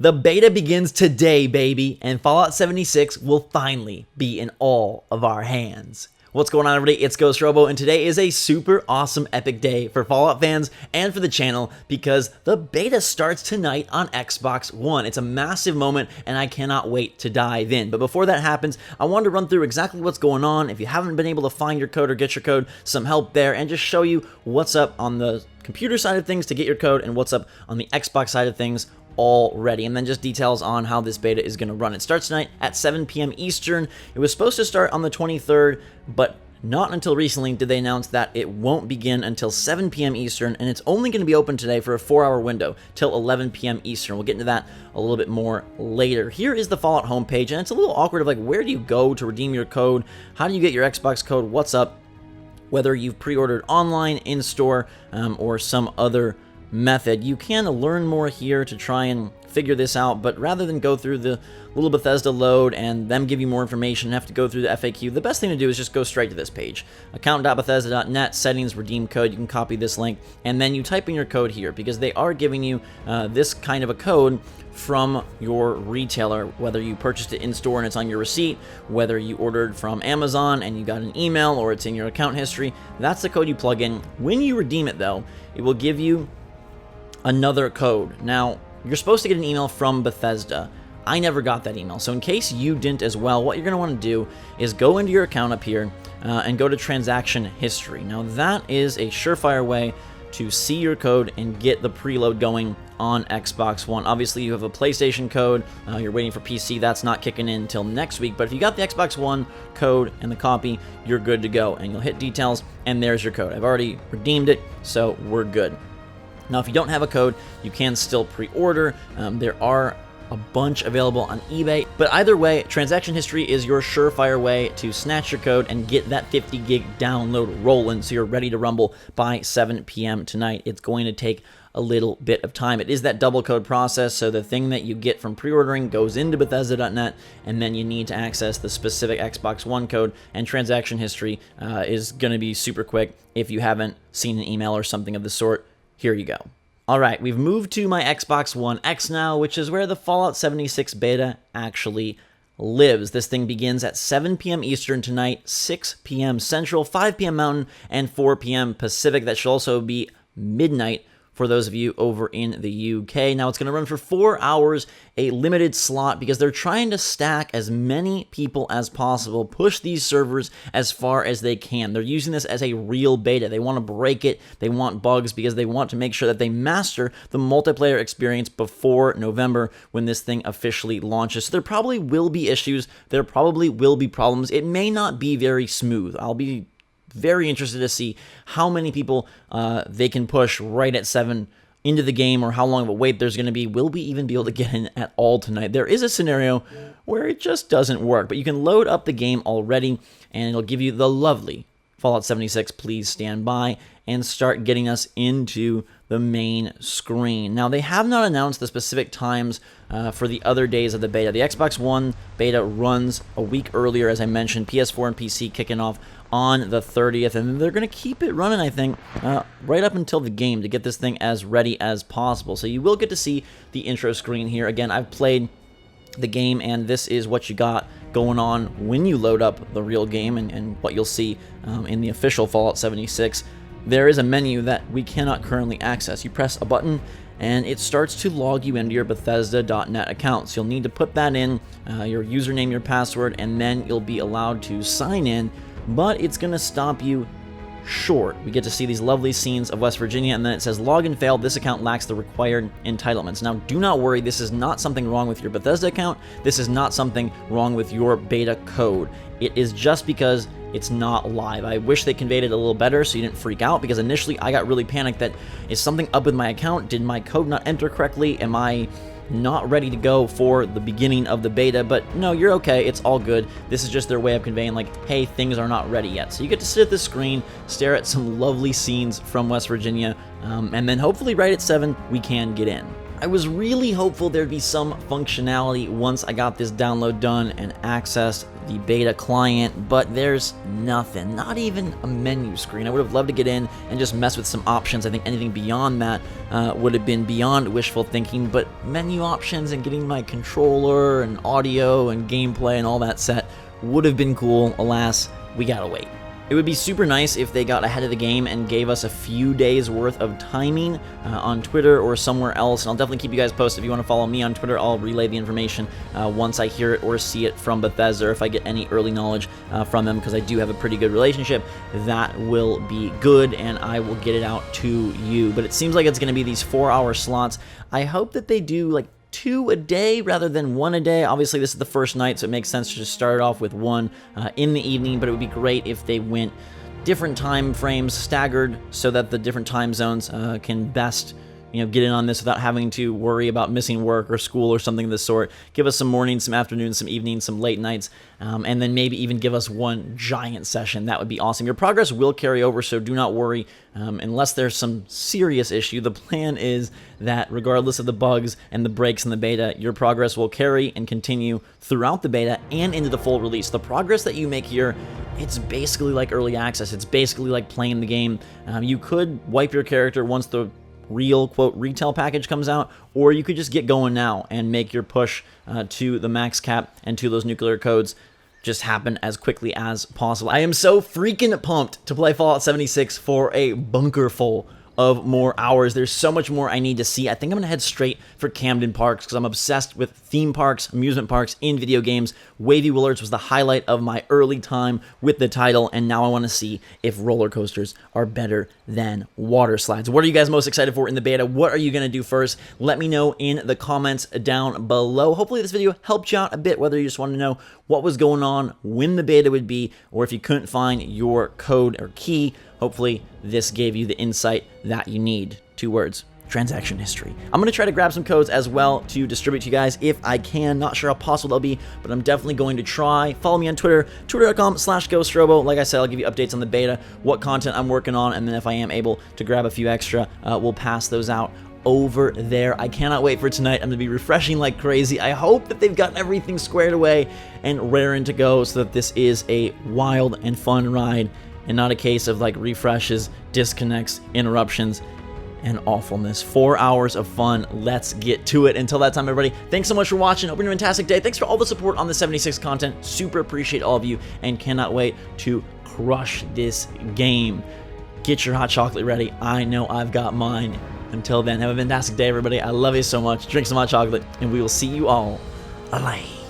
The beta begins today, baby, and Fallout 76 will finally be in all of our hands. What's going on, everybody? It's Ghost Robo, and today is a super awesome epic day for Fallout fans and for the channel because the beta starts tonight on Xbox One. It's a massive moment, and I cannot wait to dive in. But before that happens, I wanted to run through exactly what's going on. If you haven't been able to find your code or get your code, some help there, and just show you what's up on the computer side of things to get your code and what's up on the Xbox side of things already, and then just details on how this beta is going to run. It starts tonight at 7 p.m. Eastern. It was supposed to start on the 23rd, but not until recently did they announce that it won't begin until 7 p.m. Eastern, and it's only going to be open today for a 4-hour window till 11 p.m. Eastern. We'll get into that a little bit more later. Here is the Fallout homepage, and it's a little awkward of like, where do you go to redeem your code? How do you get your Xbox code? What's up? Whether you've pre-ordered online, in-store, or some other method. You can learn more here to try and figure this out, but rather than go through the little Bethesda load and them give you more information and have to go through the FAQ, the best thing to do is just go straight to this page. Account.bethesda.net, settings, redeem code. You can copy this link, and then you type in your code here because they are giving you this kind of a code from your retailer, whether you purchased it in-store and it's on your receipt, whether you ordered from Amazon and you got an email or it's in your account history. That's the code you plug in. When you redeem it, though, it will give you another code. Now, you're supposed to get an email from Bethesda. I never got that email, so in case you didn't as well, what you're going to want to do is go into your account up here and go to transaction history. Now, that is a surefire way to see your code and get the preload going on Xbox One. Obviously, you have a PlayStation code. You're waiting for PC. That's not kicking in until next week, but if you got the Xbox One code and the copy, you're good to go, and you'll hit details, and there's your code. I've already redeemed it, so we're good. Now, if you don't have a code, you can still pre-order. There are a bunch available on eBay, but either way, transaction history is your surefire way to snatch your code and get that 50 gig download rolling so you're ready to rumble by 7 p.m. tonight. It's going to take a little bit of time. It is that double code process, so the thing that you get from pre-ordering goes into Bethesda.net, and then you need to access the specific Xbox One code, and transaction history is going to be super quick. If you haven't seen an email or something of the sort, here you go. Alright, we've moved to my Xbox One X now, which is where the Fallout 76 beta actually lives. This thing begins at 7 p.m. Eastern tonight, 6 p.m. Central, 5 p.m. Mountain, and 4 p.m. Pacific. That should also be midnight for those of you over in the UK. Now, it's going to run for 4 hours, a limited slot, because they're trying to stack as many people as possible, push these servers as far as they can. They're using this as a real beta. They want to break it. They want bugs because they want to make sure that they master the multiplayer experience before November when this thing officially launches. So there probably will be issues. There probably will be problems. It may not be very smooth. I'll be very interested to see how many people they can push right at 7 into the game, or how long of a wait there's going to be. Will we even be able to get in at all tonight? There is a scenario where it just doesn't work, but you can load up the game already, and it'll give you the lovely Fallout 76, please stand by, and start getting us into the main screen. Now, they have not announced the specific times for the other days of the beta. The Xbox One beta runs a week earlier, as I mentioned, PS4 and PC kicking off on the 30th, and they're going to keep it running, I think, right up until the game to get this thing as ready as possible. So you will get to see the intro screen here. Again, I've played the game, and this is what you got going on when you load up the real game, and what you'll see in the official Fallout 76. There is a menu that we cannot currently access. You press a button, and it starts to log you into your Bethesda.net account. So you'll need to put that in, your username, your password, and then you'll be allowed to sign in, but it's going to stop you short. We get to see these lovely scenes of West Virginia, and then it says login failed. This account lacks the required entitlements. Now, do not worry. This is not something wrong with your Bethesda account. This is not something wrong with your beta code. It is just because it's not live. I wish they conveyed it a little better so you didn't freak out, because initially I got really panicked that is something up with my account? Did my code not enter correctly? Am I not ready to go for the beginning of the beta? But no, you're okay. It's all good. This is just their way of conveying, like, hey, things are not ready yet. So you get to sit at this screen, stare at some lovely scenes from West Virginia, and then hopefully right at 7 we can get in. I was really hopeful there'd be some functionality once I got this download done and accessed the beta client, but there's nothing, not even a menu screen. I would have loved to get in and just mess with some options. I think anything beyond that would have been beyond wishful thinking, but menu options and getting my controller and audio and gameplay and all that set would have been cool. Alas, we gotta wait. It would be super nice if they got ahead of the game and gave us a few days worth of timing on Twitter or somewhere else, and I'll definitely keep you guys posted. If you want to follow me on Twitter, I'll relay the information once I hear it or see it from Bethesda, or if I get any early knowledge from them, because I do have a pretty good relationship. That will be good, and I will get it out to you. But it seems like it's going to be these 4-hour slots. I hope that they do like 2 a day rather than 1 a day. Obviously, this is the first night, so it makes sense to just start off with 1 in the evening, but it would be great if they went different time frames, staggered, so that the different time zones can best get in on this without having to worry about missing work or school or something of the sort. Give us some mornings, some afternoons, some evenings, some late nights, and then maybe even give us one giant session. That would be awesome. Your progress will carry over, so do not worry. Unless there's some serious issue, the plan is that regardless of the bugs and the breaks in the beta, your progress will carry and continue throughout the beta and into the full release. The progress that you make here, it's basically like early access. It's basically like playing the game. You could wipe your character once the real, quote, retail package comes out, or you could just get going now and make your push to the max cap and to those nuclear codes just happen as quickly as possible. I am so freaking pumped to play Fallout 76 for a bunker full of more hours. There's so much more I need to see. I think I'm gonna head straight for Camden Parks because I'm obsessed with theme parks, amusement parks in video games. Wavy Willards was the highlight of my early time with the title, and now I want to see if roller coasters are better than water slides. What are you guys most excited for in the beta? What are you gonna do first? Let me know in the comments down below. Hopefully this video helped you out a bit, whether you just want to know what was going on, when the beta would be, or if you couldn't find your code or key. Hopefully this gave you the insight that you need. 2 words: transaction history. I'm going to try to grab some codes as well to distribute to you guys if I can. Not sure how possible they'll be, but I'm definitely going to try. Follow me on Twitter, twitter.com/GhostRobo. Like I said, I'll give you updates on the beta, what content I'm working on, and then if I am able to grab a few extra, we'll pass those out over there. I cannot wait for tonight. I'm going to be refreshing like crazy. I hope that they've got everything squared away and raring to go so that this is a wild and fun ride and not a case of like refreshes, disconnects, interruptions, and awfulness. 4 hours of fun. Let's get to it. Until that time, everybody, thanks so much for watching. Hope you're having a fantastic day. Thanks for all the support on the 76 content. Super appreciate all of you and cannot wait to crush this game. Get your hot chocolate ready. I know I've got mine. Until then, have a fantastic day, everybody. I love you so much. Drink some hot chocolate, and we will see you all later.